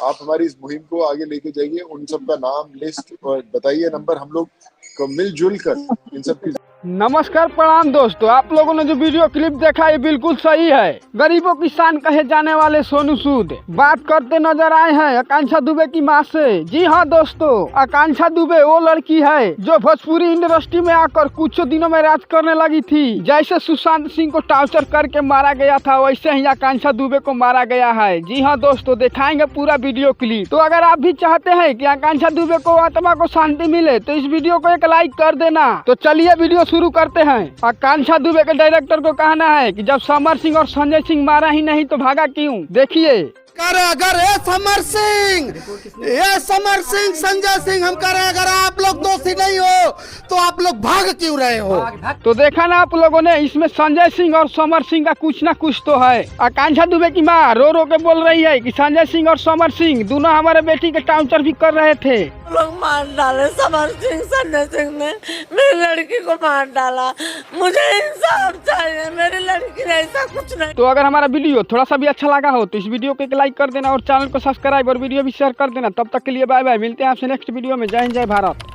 आप हमारी इस मुहिम को आगे लेके जाइए, उन सब का नाम लिस्ट और बताइए, नंबर, हम लोग को मिलजुल कर इन सब की। नमस्कार, प्रणाम दोस्तों। आप लोगों ने जो वीडियो क्लिप देखा ये बिल्कुल सही है। गरीबों की शान कहे जाने वाले सोनू सूद बात करते नजर आए हैं आकांक्षा दुबे की मां से। जी हाँ दोस्तों, आकांक्षा दुबे वो लड़की है जो भोजपुरी इंडस्ट्री में आकर कुछ दिनों में राज करने लगी थी। जैसे सुशांत सिंह को टॉर्चर करके मारा गया था, वैसे ही आकांक्षा दुबे को मारा गया है। जी हाँ दोस्तों, दिखाएंगे पूरा वीडियो क्लिप। तो अगर आप भी चाहते हैं कि आकांक्षा दुबे को आत्मा को शांति मिले तो इस वीडियो को एक लाइक कर देना। तो चलिए वीडियो शुरू करते हैं। आकांक्षा दुबे के डायरेक्टर को कहना है कि जब समर सिंह और संजय सिंह मारा ही नहीं तो भागा क्यों। देखिए, अगर ये समर सिंह संजय सिंह हम करें, अगर आप लोग दोषी नहीं हो तो आप लोग भाग क्यों रहे हो। तो देखा ना आप लोगों ने, इसमें संजय सिंह और समर सिंह का कुछ ना कुछ तो है। आकांक्षा दुबे की माँ रो रो के बोल रही है कि संजय सिंह और समर सिंह दोनों हमारे बेटी के टॉर्चर भी कर रहे थे। लोग मार डाले, समर सिंह संजय सिंह ने मेरी लड़की को मार डाला। मुझे इंसाफ चाहिए, मेरी लड़की ने ऐसा कुछ नहीं। तो अगर हमारा वीडियो थोड़ा सा भी अच्छा लगा हो तो इस वीडियो को एक लाइक कर देना और चैनल को सब्सक्राइब और वीडियो भी शेयर कर देना। तब तक के लिए बाय बाय, मिलते हैं आपसे नेक्स्ट वीडियो में। जय हिंद, जय भारत।